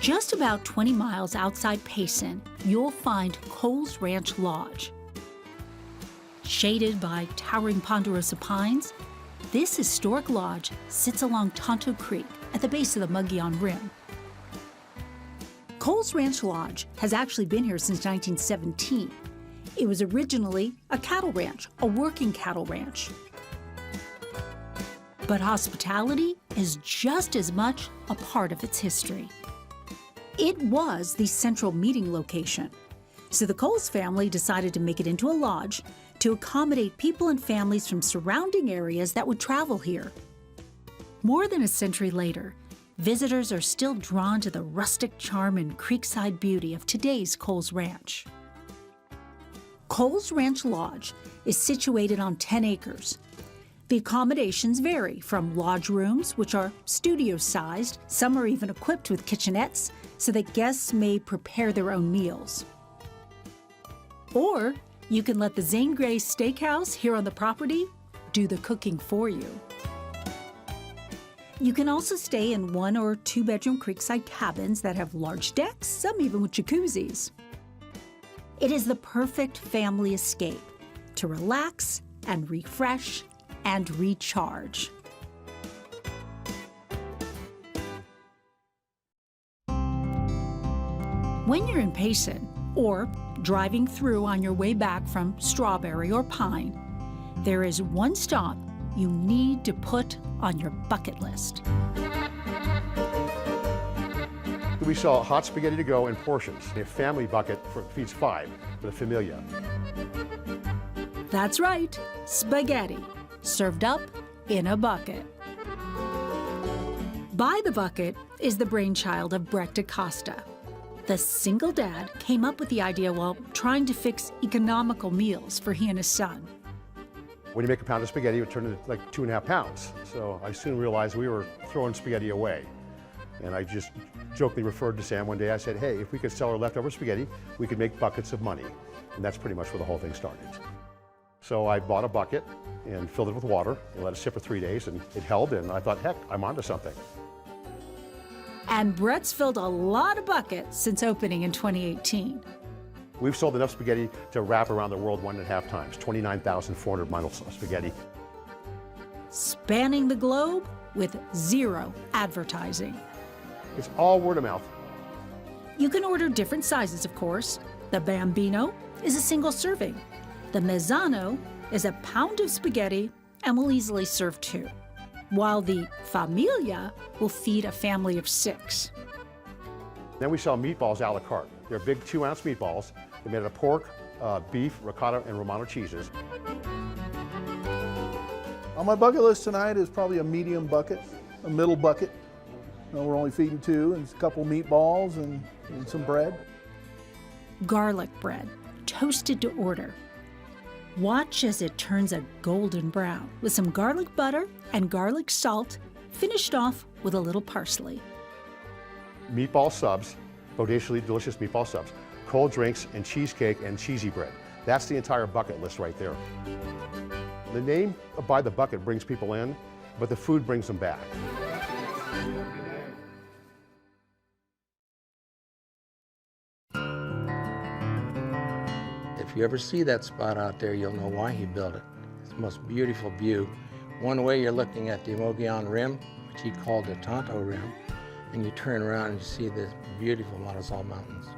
Just about 20 miles outside Payson, you'll find Kohls Ranch Lodge. Shaded by towering ponderosa pines, this historic lodge sits along Tonto Creek at the base of the Mogollon Rim. Kohls Ranch Lodge has actually been here since 1917. It was originally a cattle ranch, a working cattle ranch. But hospitality is just as much a part of its history. It was the central meeting location, so the Kohls family decided to make it into a lodge to accommodate people and families from surrounding areas that would travel here. More than a century later, visitors are still drawn to the rustic charm and creekside beauty of today's Kohls Ranch. Kohls Ranch Lodge is situated on 10 acres. The accommodations vary from lodge rooms, which are studio-sized. Some are even equipped with kitchenettes so that guests may prepare their own meals. Or you can let the Zane Gray Steakhouse here on the property do the cooking for you. You can also stay in 1- or 2-bedroom creekside cabins that have large decks, some even with jacuzzis. It is the perfect family escape to relax and refresh and recharge. When you're in Payson, or driving through on your way back from Strawberry or Pine, there is one stop you need to put on your bucket list. We sell hot spaghetti to go in portions. A family bucket feeds 5 with a familia. That's right, spaghetti, served up in a bucket. By the Bucket is the brainchild of Brett DaCosta. The single dad came up with the idea while trying to fix economical meals for he and his son. When you make a pound of spaghetti, it would turn into like 2.5 pounds. So I soon realized we were throwing spaghetti away. And I just jokingly referred to Sam one day. I said, hey, if we could sell our leftover spaghetti, we could make buckets of money. And that's pretty much where the whole thing started. So I bought a bucket and filled it with water and let it sit for 3 days, and it held, and I thought, heck, I'm onto something. And Brett's filled a lot of buckets since opening in 2018. We've sold enough spaghetti to wrap around the world 1.5 times, 29,400 miles of spaghetti. Spanning the globe with 0 advertising. It's all word of mouth. You can order different sizes, of course. The Bambino is a single serving. The Mezzano is a pound of spaghetti and will easily serve 2, while the Familia will feed a family of 6. Then we sell meatballs a la carte. They're big 2-ounce meatballs. They're made out of pork, beef, ricotta, and Romano cheeses. On my bucket list tonight is probably a medium bucket, a middle bucket. We're only feeding 2, and a couple meatballs and some bread. Garlic bread, toasted to order. Watch as it turns a golden brown with some garlic butter and garlic salt, finished off with a little parsley. Meatball subs, bodaciously delicious meatball subs, cold drinks, and cheesecake and cheesy bread. That's the entire bucket list right there. The name By the Bucket brings people in, but the food brings them back. If you ever see that spot out there, you'll know why he built it. It's the most beautiful view. One way you're looking at the Mogollon Rim, which he called the Tonto Rim, and you turn around and you see the beautiful Montezal Mountains.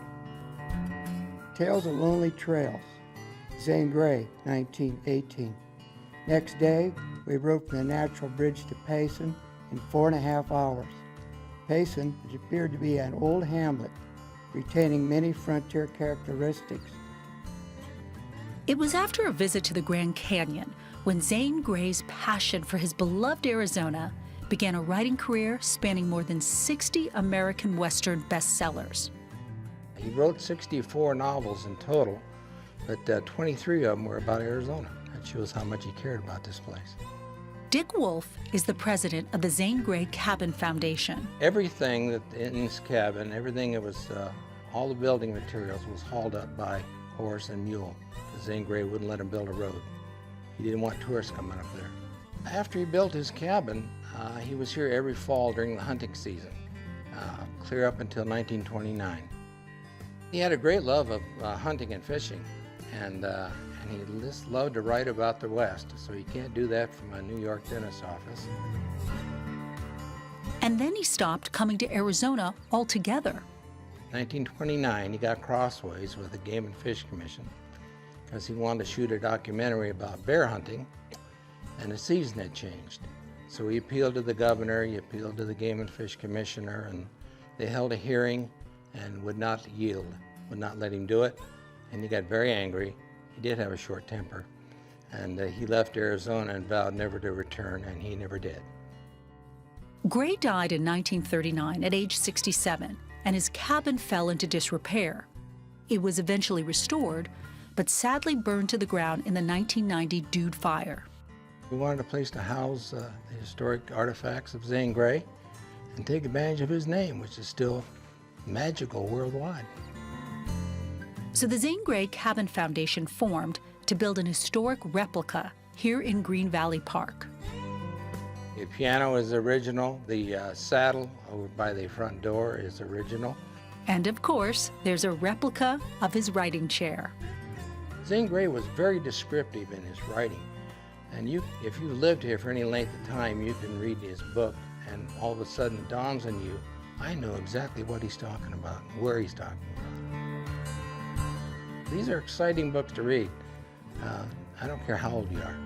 Tales of Lonely Trails, Zane Gray, 1918. Next day, we rode from the Natural Bridge to Payson in 4.5 hours. Payson, which appeared to be an old hamlet, retaining many frontier characteristics. It was after a visit to the Grand Canyon when Zane Gray's passion for his beloved Arizona began a writing career spanning more than 60 American Western bestsellers. He wrote 64 novels in total, but 23 of them were about Arizona. That shows how much he cared about this place. Dick Wolf is the president of the Zane Gray Cabin Foundation. Everything that in this cabin, everything that was, all the building materials was hauled up by horse and mule. Zane Gray wouldn't let him build a road. He didn't want tourists coming up there. After he built his cabin, he was here every fall during the hunting season. clear up until 1929. He had a great love of hunting and fishing, and he just loved to write about the West, so you can't do that from a New York dentist's office. And then he stopped coming to Arizona altogether. 1929, he got crossways with the Game and Fish Commission because he wanted to shoot a documentary about bear hunting, and the season had changed. So he appealed to the governor, he appealed to the Game and Fish Commissioner, and they held a hearing and would not yield, would not let him do it, and he got very angry. He did have a short temper, and he left Arizona and vowed never to return, and he never did. Gray died in 1939 at age 67, and his cabin fell into disrepair. It was eventually restored, but sadly burned to the ground in the 1990 Dude Fire. We wanted a place to house the historic artifacts of Zane Gray and take advantage of his name, which is still magical worldwide. So the Zane Gray Cabin Foundation formed to build an historic replica here in Green Valley Park. The piano is original, the saddle over by the front door is original. And of course, there's a replica of his writing chair. Zane Gray was very descriptive in his writing. And if you've lived here for any length of time, you can read his book, and all of a sudden it dawns on you, I know exactly what he's talking about, and where he's talking about. These are exciting books to read. I don't care how old you are.